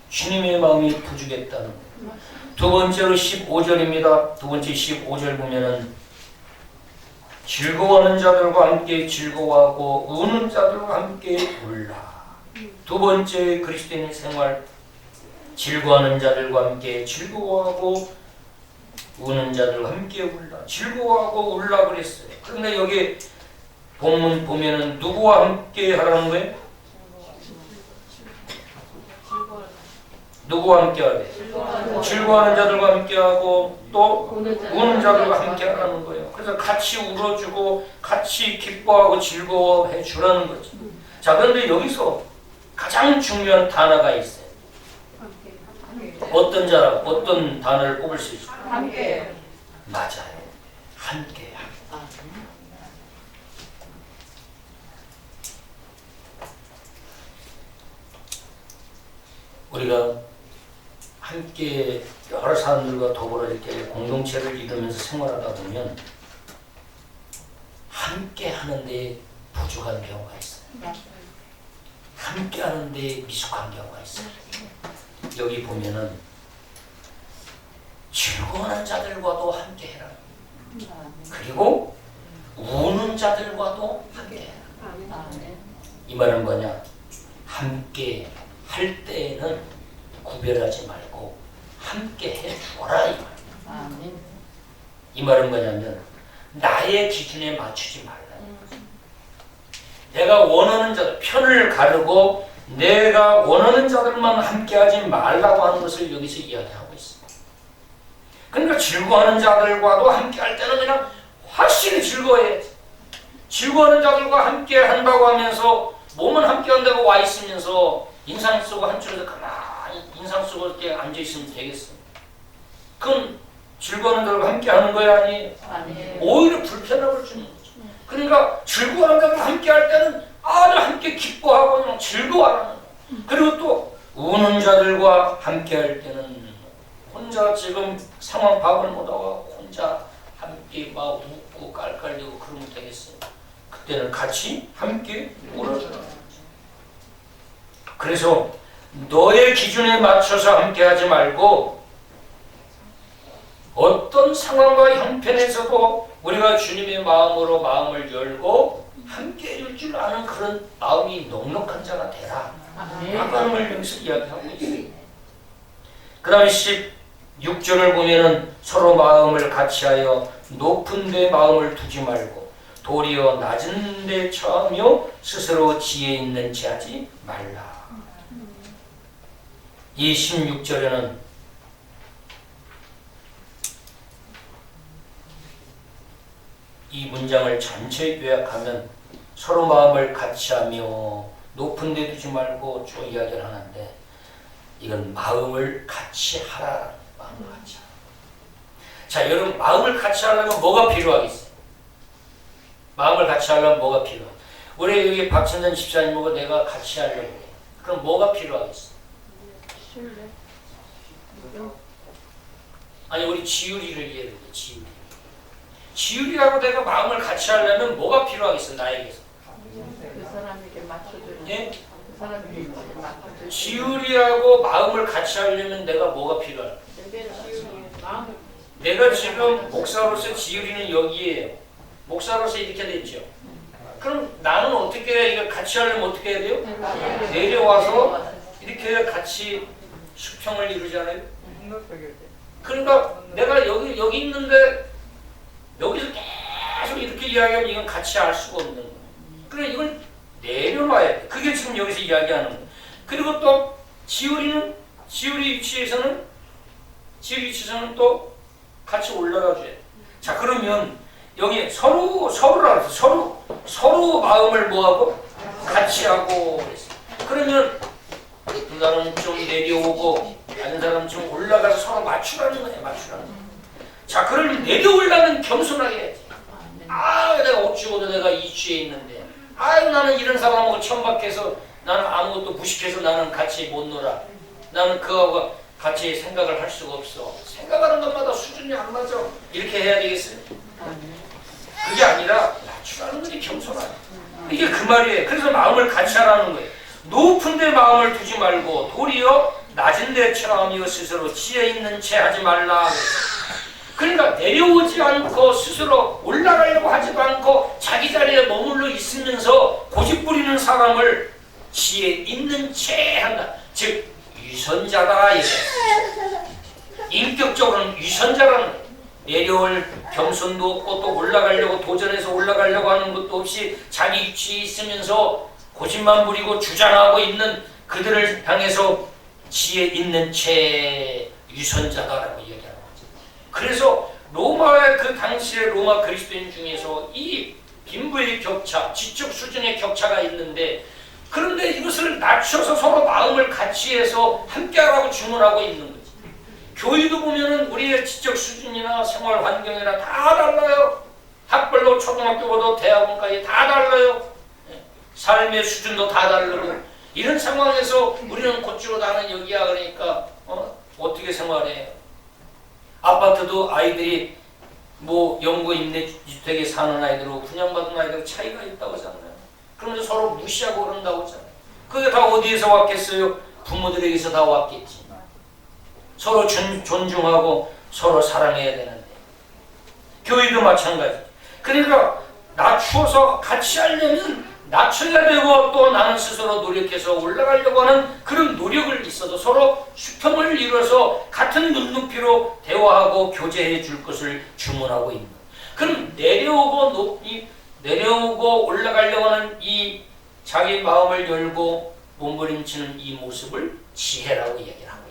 [SPEAKER 1] 주님의 마음이 부족했다는 거예요. 두 번째로 15절입니다. 두 번째 15절 보면은 즐거워하는 자들과 함께 즐거워하고 우는 자들과 함께 울라. 두 번째 그리스도인의 생활, 즐거워하는 자들과 함께 즐거워하고 우는 자들과 함께 울라. 즐거워하고 울라 그랬어요. 그런데 여기 본문 보면은 누구와 함께 하라는 거예요? 누구와 함께 하래? 즐거워하는 자들과 함께 하고 또 우는 자들과 함께 하라는 거예요. 그래서 같이 울어주고 같이 기뻐하고 즐거워해 주라는 거죠. 자, 그런데 여기서 가장 중요한 단어가 있어요. 어떤 단어를 뽑을 수 있어요?
[SPEAKER 2] 함께.
[SPEAKER 1] 맞아요. 함께. 우리가 함께 여러 사람들과 더불어 이렇게 공동체를 이루면서 생활하다 보면 함께 하는데 부족한 경우가 있어요. 함께 하는데 미숙한 경우가 있어요. 여기 보면은 즐거워하는 자들과도 함께 해라. 그리고 우는 자들과도 함께 해라. 이 말은 뭐냐? 함께 할 때에는 구별하지 말고 함께 해주어라 이 말. 이 말은 뭐냐면 나의 기준에 맞추지 말라. 내가 원하는 자들, 편을 가르고 내가 원하는 자들만 함께하지 말라고 하는 것을 여기서 이야기하고 있습니다. 그러니까 즐거워하는 자들과도 함께할 때는 그냥 확실히 즐거워해야지. 즐거워하는 자들과 함께 한다고 하면서 몸은 함께 한다고 와 있으면서 인상 쓰고 한쪽에서 가만히 인상 쓰고 이렇게 앉아 있으면 되겠어. 그건 즐거워하는 자들과 함께 하는 거야 아니에요? 오히려 불편함을 주는 거죠. 그러니까 즐거워하는 자들과 함께 할 때는 아주 함께 기뻐하고 그냥 즐거워하는 거예요. 그리고 또 우는 자들과 함께 할 때는 혼자 지금 상황 파악을 못하고 혼자 함께 막 웃고 깔깔대고 그러면 되겠어요. 그때는 같이 함께 울어주는 거예요. 그래서 너의 기준에 맞춰서 함께하지 말고 어떤 상황과 형편에서도 우리가 주님의 마음으로 마음을 열고 함께 해줄 줄 아는 그런 마음이 넉넉한 자가 되라. 라는 걸 여기서 이야기하고 있어요. 그 다음에 16절을 보면은 서로 마음을 같이하여 높은 데 마음을 두지 말고 도리어 낮은 데 처하며 스스로 지혜 있는 체 하지 말라. 이 16절에는 이 문장을 전체 요약하면 서로 마음을 같이하며 높은 데 두지 말고 쭉 이야기를 하는데 이건 마음을 같이 하라. 마음을 같이 하라. 자, 여러분 마음을 같이 하려면 뭐가 필요하겠어요? 마음을 같이 하려면 뭐가 필요해? 우리 여기 박천전 집사님하고 내가 같이 하려고 해. 그럼 뭐가 필요하겠어? 아니 우리 지율이를 예를 들어 지율이. 지율이하고 내가 마음을 같이 하려면 뭐가 필요하겠어 나에게서?
[SPEAKER 2] 그 사람에게 맞춰주는.
[SPEAKER 1] 예?
[SPEAKER 2] 그 사람에게 맞춰주는.
[SPEAKER 1] 지율이하고 마음을 같이 하려면 내가 뭐가 필요할까? 내가 지금 목사로서 지율이는 여기에요. 목사로서 이렇게 됐죠. 그럼 나는 어떻게 해야 이거 같이 하려면 어떻게 해야 돼요? 내려와서 이렇게 같이 수평을 이루잖아요. 그러니까 내가 여기 있는데 여기서 계속 이렇게 이야기하면 이건 같이 할 수가 없는 거예요. 그래 이걸 내려놔야 돼. 그게 지금 여기서 이야기하는 거예요. 그리고 또 지우리는 지우리 위치에서는 또 같이 올라가줘야 돼. 자, 그러면 여기 서로라 서로 마음을 뭐하고 같이 하고 그랬어. 그러면 그 사람은 좀 내려오고 다른 사람은 좀 올라가서 서로 맞추라는 거예요. 맞추라는 거예요. 자, 그러면 내려오려면 겸손하게 해야지. 아, 내가 어찌고도 내가 이 취에 있는데, 아유, 나는 이런 사람하고 천박해서 나는 아무것도 무식해서 나는 같이 못 놀아. 나는 그하고 같이 생각을 할 수가 없어. 생각하는 것마다 수준이 안 맞아. 이렇게 해야 되겠어요? 그게 아니라 낮추라는 거지. 겸손하게. 이게 그 말이에요. 그래서 마음을 같이 하라는 거예요. 높은 데 마음을 두지 말고 도리어 낮은 데 처함이여 스스로 지혜 있는 채 하지 말라. 그러니까 내려오지 않고 스스로 올라가려고 하지도 않고 자기 자리에 머물러 있으면서 고집부리는 사람을 지혜 있는 채 한다. 즉 유선자다. 인격적으로는 유선자라는 거예요. 내려올 겸손도 없고 또 올라가려고 도전해서 올라가려고 하는 것도 없이 자기 위치에 있으면서 고집만 부리고 주장하고 있는 그들을 향해서 지혜 있는 채 유선자다라고 얘기하는 거죠. 그래서 로마의 그 당시의 로마 그리스도인 중에서 이 빈부의 격차, 지적 수준의 격차가 있는데 그런데 이것을 낮춰서 서로 마음을 같이 해서 함께하라고 주문하고 있는 거지. 교회도 보면은 우리의 지적 수준이나 생활 환경이나 다 달라요. 학벌로 초등학교보다 대학원까지 다 달라요. 삶의 수준도 다 다르고 이런 상황에서 우리는 곧주로 나는 여기야 그러니까 어떻게 생활해? 아파트도 아이들이 뭐 영구 임대주택에 사는 아이들하고 분양받은 아이들 차이가 있다고 하잖아요. 그러면서 서로 무시하고 그런다고 하잖아요. 그게 다 어디에서 왔겠어요? 부모들에게서 다 왔겠지. 서로 존중하고 서로 사랑해야 되는데 교회도 마찬가지. 그러니까 낮추어서 같이 하려면 낮춰야 되고 또 나는 스스로 노력해서 올라가려고 하는 그런 노력을 있어도 서로 수평을 이뤄서 같은 눈높이로 대화하고 교제해 줄 것을 주문하고 있는. 그럼 내려오고 올라가려고 하는 이 자기 마음을 열고 몸부림치는 이 모습을 지혜라고 얘기를 하고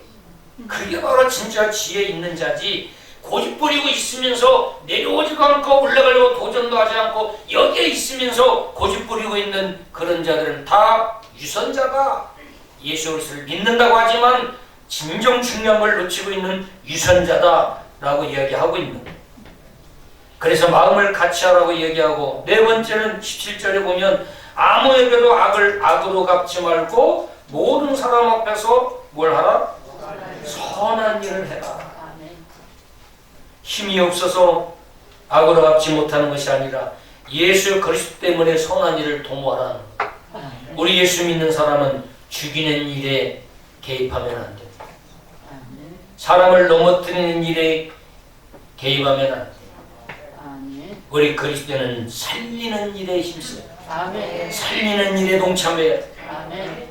[SPEAKER 1] 있는. 그게 바로 진짜 지혜 있는 자지. 고집 부리고 있으면서 내려오지도 않고 올라가려고 도전도 하지 않고 여기에 있으면서 고집 부리고 있는 그런 자들은 다 유선자가 예수 그리스도를 믿는다고 하지만 진정 중요한 걸 놓치고 있는 유선자다라고 이야기하고 있는 거예요. 그래서 마음을 같이 하라고 얘기하고 네 번째는 17절에 보면 아무에게도 악을 악으로 갚지 말고 모든 사람 앞에서 뭘 하라? 선한 일을 해라. 힘이 없어서 악으로 갚지 못하는 것이 아니라 예수 그리스도 때문에 선한 일을 도모하라는 거예요. 우리 예수 믿는 사람은 죽이는 일에 개입하면 안 됩니다. 사람을 넘어뜨리는 일에 개입하면 안 돼요. 우리 그리스도는 살리는 일에 힘써요. 살리는 일에 동참해야 돼요.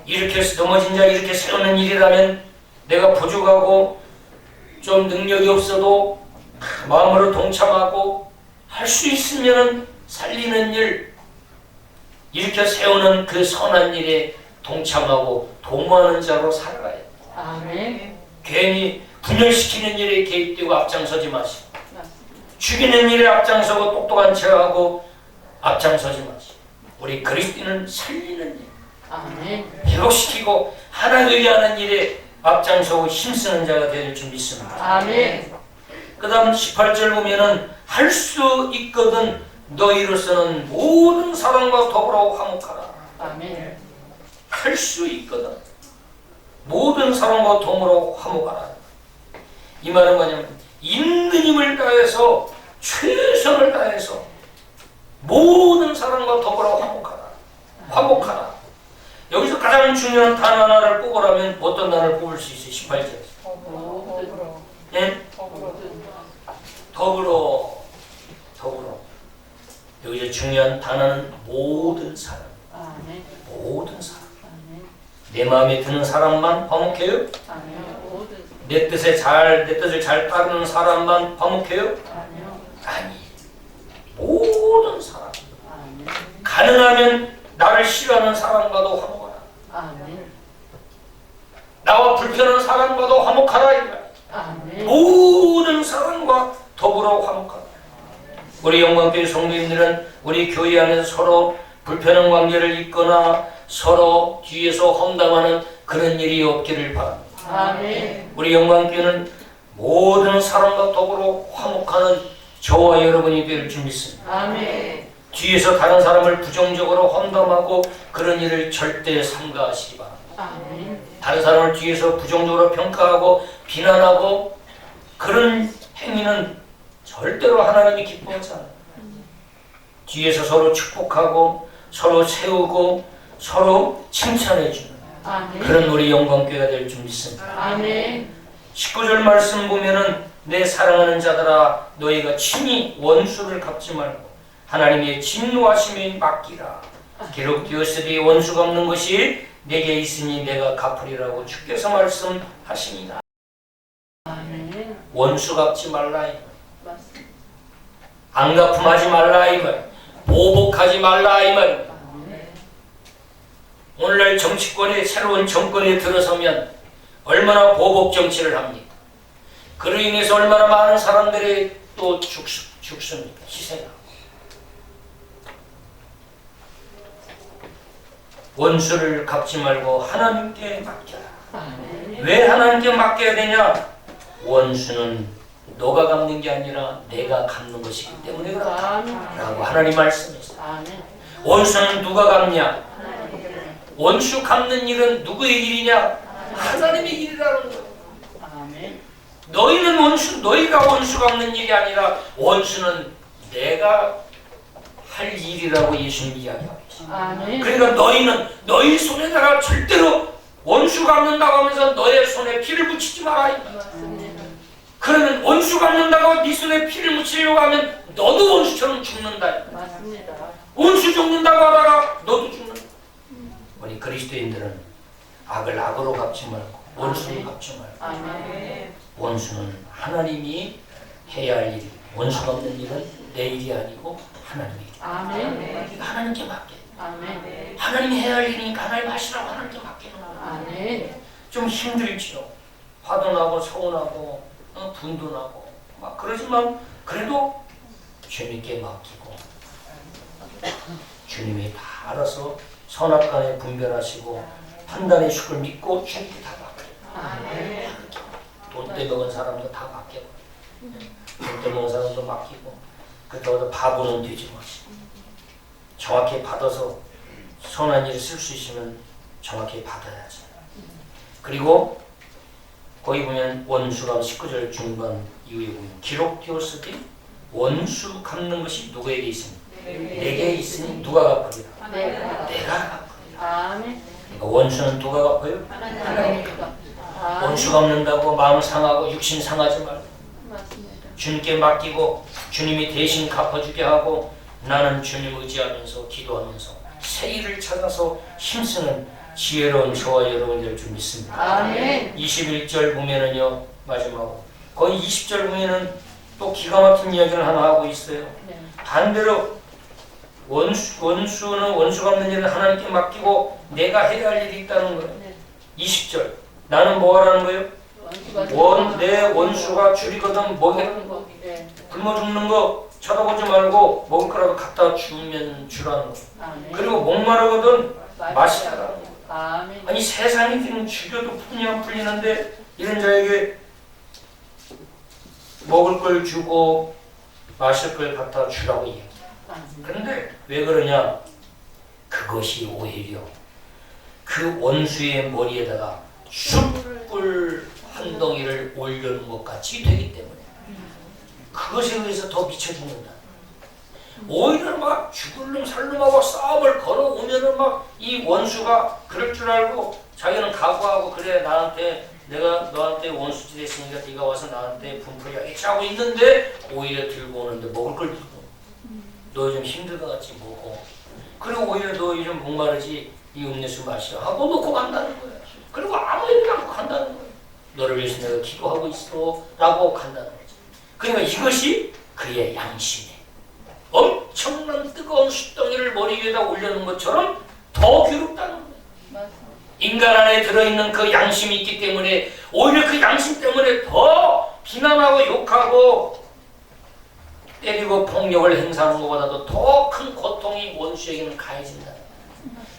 [SPEAKER 1] 이렇게 넘어진 자 이렇게 세우는 일이라면 내가 부족하고 좀 능력이 없어도 마음으로 동참하고 할 수 있으면 살리는 일, 일으켜 세우는 그 선한 일에 동참하고 도모하는 자로 살아가야 돼요.
[SPEAKER 2] 아멘.
[SPEAKER 1] 괜히 분열시키는 일에 개입되고 앞장서지 마시고 죽이는 일에 앞장서고 똑똑한 척하고 앞장서지 마시고 우리 그리스도인은 살리는 일,
[SPEAKER 2] 아멘.
[SPEAKER 1] 회복시키고 하나님 위하는 일에 앞장서고 힘쓰는 자가 될 줄 믿습니다.
[SPEAKER 2] 아멘.
[SPEAKER 1] 그 다음 18절 보면은 할 수 있거든 너희로서는 모든 사람과 더불어 화목하라.
[SPEAKER 2] 아멘.
[SPEAKER 1] 할 수 있거든 모든 사람과 더불어 화목하라. 이 말은 뭐냐면 있는 힘을 다해서 최선을 다해서 모든 사람과 더불어 화목하라. 화목하라. 여기서 가장 중요한 단어 하나를 뽑으라면 어떤 단어를 뽑을 수 있어요? 18절. 예? 더불어. 여기서 중요한 단어는 모든 사람. 모든 사람. 내 마음에 드는 사람만 화목해요? 내 뜻을 잘 따르는 사람만 화목해요? 아니. 모든 사람. 가능하면 나를 싫어하는 사람과도 화목하라.
[SPEAKER 2] 아멘.
[SPEAKER 1] 나와 불편한 사람과도 화목하라. 이 말.
[SPEAKER 2] 아멘.
[SPEAKER 1] 모든 사람과 더불어 화목하라. 우리 영광교회 성도님들은 우리 교회 안에서 서로 불편한 관계를 잇거나 서로 뒤에서 험담하는 그런 일이 없기를 바랍니다.
[SPEAKER 2] 아멘.
[SPEAKER 1] 우리 영광교회는 모든 사람과 더불어 화목하는 저와 여러분이 될 줄 믿습니다.
[SPEAKER 2] 아멘.
[SPEAKER 1] 뒤에서 다른 사람을 부정적으로 험담하고 그런 일을 절대 삼가하시기 바랍니다.
[SPEAKER 2] 아멘.
[SPEAKER 1] 다른 사람을 뒤에서 부정적으로 평가하고 비난하고 그런 행위는 절대로 하나님이 기뻐하지 않아요. 뒤에서 서로 축복하고 서로 세우고 서로 칭찬해주는
[SPEAKER 2] 아멘.
[SPEAKER 1] 그런 우리 영광교회가 될 줄 믿습니다.
[SPEAKER 2] 아멘.
[SPEAKER 1] 19절 말씀 보면은 내 사랑하는 자들아 너희가 친히 원수를 갚지 말고 하나님의 진노하심에 맡기라. 기록되었으니 원수 갚는 것이 내게 있으니 내가 갚으리라고 주께서 말씀하십니다.
[SPEAKER 2] 아멘.
[SPEAKER 1] 원수 갚지 말라 이 말.
[SPEAKER 2] 맞습니다.
[SPEAKER 1] 안 갚음하지 말라 이 말. 보복하지 말라 이 말.
[SPEAKER 2] 아멘.
[SPEAKER 1] 오늘날 정치권에 새로운 정권에 들어서면 얼마나 보복 정치를 합니까? 그로 인해서 얼마나 많은 사람들이 또 죽습니까? 희생하고. 원수를 갚지 말고 하나님께 맡겨라.
[SPEAKER 2] 아멘.
[SPEAKER 1] 왜 하나님께 맡겨야 되냐? 원수는 너가 갚는 게 아니라 내가 갚는 것이기 때문에 그렇다
[SPEAKER 2] 아멘.
[SPEAKER 1] 라고 하나님 말씀했어요.
[SPEAKER 2] 아멘.
[SPEAKER 1] 원수는 누가 갚냐?
[SPEAKER 2] 하나님.
[SPEAKER 1] 원수 갚는 일은 누구의 일이냐? 하나님의 일이라는 거예요.
[SPEAKER 2] 아멘.
[SPEAKER 1] 너희는 너희가 원수 갚는 일이 아니라 원수는 내가 할 일이라고 예수님 이야기하고 있어요.
[SPEAKER 2] 아멘.
[SPEAKER 1] 그러니까 너희는 너희 손에다가 절대로 원수 갚는다고 하면서 너의 손에 피를 묻히지 마라.
[SPEAKER 2] 맞습니다.
[SPEAKER 1] 그러면 원수 갚는다고 네 손에 피를 묻히려고 하면 너도 원수처럼 죽는다.
[SPEAKER 2] 맞습니다.
[SPEAKER 1] 원수 죽는다고 하다가 너도 죽는다. 우리 그리스도인들은 악을 악으로 갚지 말고 원수를 갚지 말고
[SPEAKER 2] 아멘.
[SPEAKER 1] 원수는 하나님이 해야 할 일이 원수 갚는 일은 내 일이 아니고 하나님의 일.
[SPEAKER 2] 아멘.
[SPEAKER 1] 하나님께 맡겨.
[SPEAKER 2] 아멘.
[SPEAKER 1] 하나님이 해야 할 일이니까 하나님 하시라고 하나님께 맡기는 거예요.
[SPEAKER 2] 아멘.
[SPEAKER 1] 좀 힘들지요. 화도 나고 서운하고 분도 나고 막 그러지만 그래도 주님께 맡기고 주님이 다 알아서 선악간에 분별하시고 판단의 축을 믿고 주님께 다 맡겨요.
[SPEAKER 2] 아멘.
[SPEAKER 1] 돈 떼먹은 사람도 다 맡겨요. 돈 떼먹은 사람도 맡기고 그렇다고 바보는 되지 마시고 정확히 받아서 선한 일을 쓸 수 있으면 정확히 받아야지. 그리고 거기 보면 원수가 19절 중반 이후에 보면 기록되었으니 원수 갚는 것이 누구에게 있으니 내게 있으니 누가 갚으리라. 내가 갚으리라.
[SPEAKER 2] 아멘.
[SPEAKER 1] 그러니까 원수는 누가 갚아요?
[SPEAKER 2] 하나님이가.
[SPEAKER 1] 원수 갚는다고 마음 상하고 육신 상하지 말고
[SPEAKER 2] 맞습니다.
[SPEAKER 1] 주님께 맡기고 주님이 대신 갚아주게 하고 나는 주님 의지하면서 기도하면서 새 일을 찾아서 힘쓰는 지혜로운 저와 여러분이 될 줄 믿습니다.
[SPEAKER 2] 아멘.
[SPEAKER 1] 21절 보면은요 마지막으로 거의 20절 보면은 또 기가 막힌 이야기를 하나 하고 있어요.
[SPEAKER 2] 네.
[SPEAKER 1] 반대로 원수는 원수 갚는 일을 하나님께 맡기고 내가 해야 할 일이 있다는 거예요.
[SPEAKER 2] 네.
[SPEAKER 1] 20절 나는 뭐 하라는 거예요? 내 원수가 줄이거든 뭐해?
[SPEAKER 2] 네.
[SPEAKER 1] 굶어 죽는 거 쳐다보지 말고 먹을 거라도 갖다 주면 주라는 거.
[SPEAKER 2] 아멘.
[SPEAKER 1] 그리고 목마르거든 마시라는 거.
[SPEAKER 2] 아멘.
[SPEAKER 1] 아니 세상이 지금 죽여도 풀이 안 풀리는데 이런 자에게 먹을 걸 주고 마실 걸 갖다 주라고 얘기해. 그런데 왜 그러냐? 그것이 오히려 그 원수의 머리에다가 숯불 한 덩이를 올려놓은 것 같이 되기 때문에 그것에 의해서 더 미쳐 죽는다. 오히려 막 죽을 놈 살놈하고 싸움을 걸어오면은 막 이 원수가 그럴 줄 알고 자기는 각오하고 그래 내가 너한테 원수지 됐으니까 네가 와서 나한테 분풀이하겠지 하고 있는데 오히려 들고 오는데 먹을 걸 들고 너 요즘 힘들 것 같지 뭐고 그리고 오히려 너 요즘 목마르지 이 음료수 마셔 하고 놓고 간다는 거야. 그리고 아무 얘기 안 하고 간다는 거야. 너를 위해서 내가 기도하고 있어 라고 간다는 거지. 그러니까 이것이 그의 양심에 엄청난 뜨거운 숯덩이를 머리 위에다 올려놓은 것처럼 더 괴롭다는 거예요.
[SPEAKER 2] 맞습니다.
[SPEAKER 1] 인간 안에 들어있는 그 양심이 있기 때문에 오히려 그 양심 때문에 더 비난하고 욕하고 때리고 폭력을 행사하는 것보다도 더 큰 고통이 원수에게는 가해진다.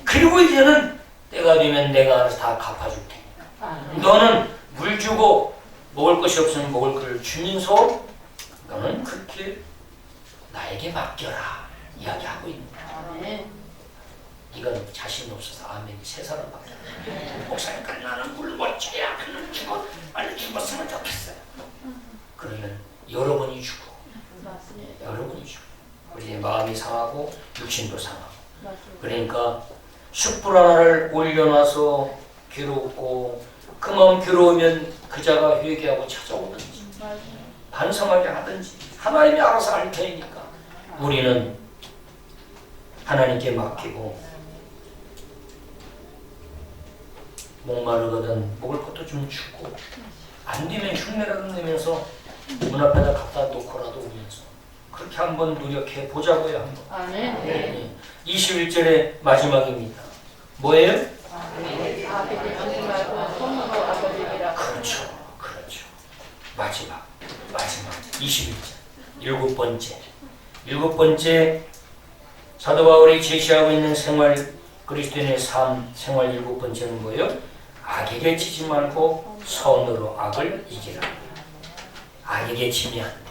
[SPEAKER 1] 그리고 이제는 때가 되면 내가 알아서 다 갚아줄 테니까. 너는 물 주고 먹을 것이 없으면 먹을 걸 주면서 너는 그 길 나에게 맡겨라 이야기하고 있는 거야.
[SPEAKER 2] 아멘.
[SPEAKER 1] 이건 자신 없어서 아멘이 세 사람밖에 안 돼. 목사님까지 나는 물 못 줘야 그는 죽어 빨리 죽었으면 좋겠어요. 그러면 여러분이 죽어.
[SPEAKER 2] 맞습니다.
[SPEAKER 1] 여러분이 죽어. 우리의 마음이 상하고 육신도 상하고.
[SPEAKER 2] 맞습니다.
[SPEAKER 1] 그러니까 숯불 하나를 올려놔서 괴롭고 그 마음 괴로우면 그 자가 회개하고 찾아오든지
[SPEAKER 2] 맞습니다.
[SPEAKER 1] 반성하게 하든지 하나님이 알아서 할 테니까 우리는 하나님께 맡기고 목마르거든 먹을 것도 좀 주고 안 되면 흉내라도 내면서 문 앞에다 갖다 놓고라도 오면서 그렇게 한번 노력해 보자고요. 한번.
[SPEAKER 2] 아멘.
[SPEAKER 1] 21절의 마지막입니다. 뭐예요?
[SPEAKER 2] 아버지 주지 말고 손으로 아버지이라.
[SPEAKER 1] 그렇죠. 마지막 21절 일곱 번째 사도 바울이 제시하고 있는 생활 그리스도인의 삶 생활 일곱 번째는 뭐예요? 악에게 지지 말고 선으로 악을 이기라. 악에게 지면 안 돼.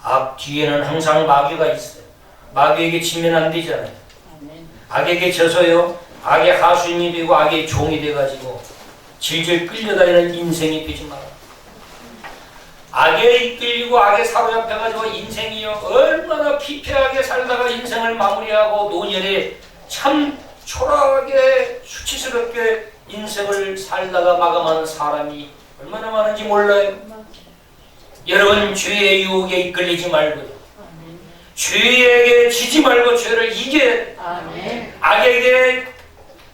[SPEAKER 1] 악 뒤에는 항상 마귀가 있어요. 마귀에게 지면 안 되잖아요.
[SPEAKER 2] 아멘.
[SPEAKER 1] 악에게 져서요. 악의 하수인이 되고 악의 종이 돼가지고 질질 끌려다니는 인생이 되지 마라. 악에 이끌리고 악에 사로잡혀가지고 인생이요 얼마나 피폐하게 살다가 인생을 마무리하고 노년에 참 초라하게 수치스럽게 인생을 살다가 마감하는 사람이 얼마나 많은지 몰라요. 여러분 죄의 유혹에 이끌리지 말고요.
[SPEAKER 2] 아멘.
[SPEAKER 1] 죄에게 지지 말고 죄를 이겨야
[SPEAKER 2] 아멘.
[SPEAKER 1] 악에게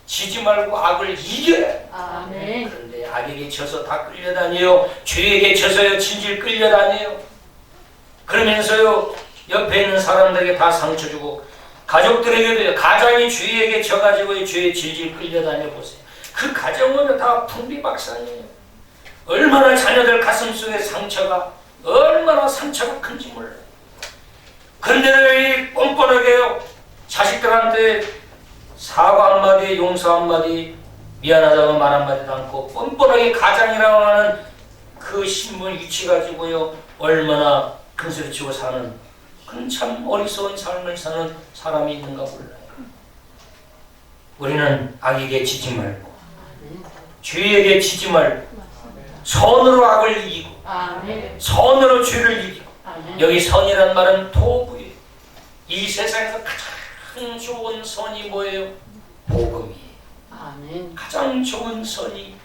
[SPEAKER 1] 지지 말고 악을 이겨야
[SPEAKER 2] 아멘.
[SPEAKER 1] 그런데 악에게 져서 다 끌려다녀요. 죄에게 져서요 질질 끌려다녀요. 그러면서요 옆에 있는 사람들에게 다 상처 주고 가족들에게도요 가장이 죄에게 져가지고 죄에 질질 끌려다녀 보세요. 그 가정은 다 풍비박산이에요. 얼마나 자녀들 가슴 속에 상처가 얼마나 상처가 큰지 몰라요. 그런데 뻔뻔하게요 자식들한테 사과 한마디 용서 한마디 미안하다고 말 한마디도 않고 뻔뻔하게 가장이라고 하는 그 신분 위치 가지고요 얼마나 큰소리치고 사는 그런 참 어리석은 삶을 사는 사람이 있는가 몰라요. 우리는 악에게 지지 말고 죄에게 지지 말고 선으로 악을 이기고
[SPEAKER 2] 아멘.
[SPEAKER 1] 선으로 죄를 이기고
[SPEAKER 2] 아멘.
[SPEAKER 1] 여기 선이란 말은 도구예요. 이 세상에서 가장 좋은 선이 뭐예요? 복음이에요.
[SPEAKER 2] 아멘.
[SPEAKER 1] 가장 좋은 선이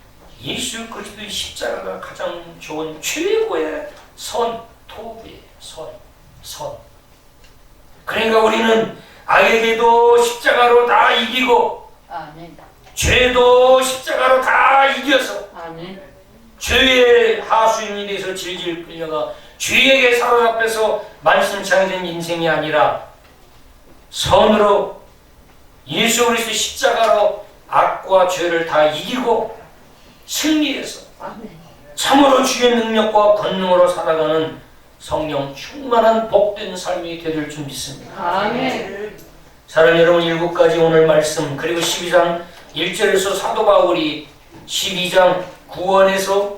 [SPEAKER 1] 예수 그리스도의 십자가가 가장 좋은 최고의 선, 도구예요. 선. 그러니까 우리는 악에게도 십자가로 다 이기고
[SPEAKER 2] 아멘.
[SPEAKER 1] 죄도 십자가로 다 이겨서
[SPEAKER 2] 아멘.
[SPEAKER 1] 죄의 하수인이 돼서 질질 끌려가 죄에게 사로잡혀서 만신창이 된 인생이 아니라 선으로 예수 그리스도 십자가로 악과 죄를 다 이기고 승리해서
[SPEAKER 2] 아멘.
[SPEAKER 1] 참으로 주의 능력과 권능으로 살아가는 성령 충만한 복된 삶이 되릴 줄 믿습니다.
[SPEAKER 2] 아멘.
[SPEAKER 1] 사랑하는 여러분, 7가지 오늘 말씀 그리고 12장 1절에서 사도 바울이 12장 9원에서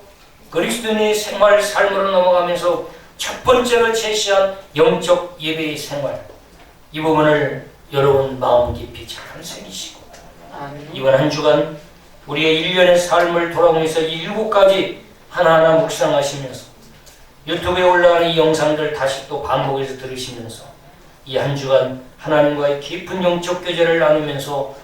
[SPEAKER 1] 그리스도인의 생활 삶으로 넘어가면서 첫 번째로 제시한 영적 예배의 생활, 이 부분을 여러분 마음 깊이 잘 새기시고
[SPEAKER 2] 아멘.
[SPEAKER 1] 이번 한 주간 우리의 1년의 삶을 돌아보면서 이 7가지 하나하나 묵상하시면서 유튜브에 올라가는 이 영상들 다시 또 반복해서 들으시면서 이 한 주간 하나님과의 깊은 영적 교제를 나누면서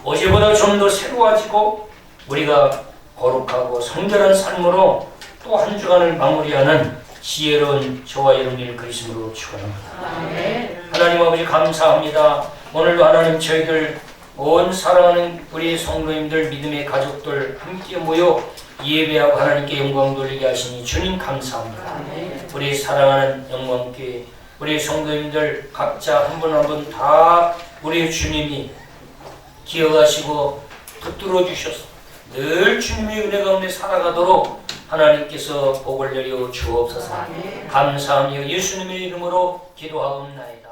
[SPEAKER 1] 어제보다 좀 더 새로워지고 우리가 거룩하고 성결한 삶으로 또 한 주간을 마무리하는 지혜로운 저와 여러분의 그리스도로 축원합니다.
[SPEAKER 2] 아멘.
[SPEAKER 1] 하나님 아버지 감사합니다. 오늘도 하나님 저희들 온 사랑하는 우리 성도님들 믿음의 가족들 함께 모여 예배하고 하나님께 영광 돌리게 하시니 주님 감사합니다.
[SPEAKER 2] 아멘.
[SPEAKER 1] 우리 사랑하는 영광교회 우리 성도님들 각자 한 분 한 분 다 우리 주님이 기억하시고 붙들어 주셔서 늘 주님의 은혜 가운데 살아가도록 하나님께서 복을 내려 주옵소서. 감사하며 예수님의 이름으로 기도하옵나이다.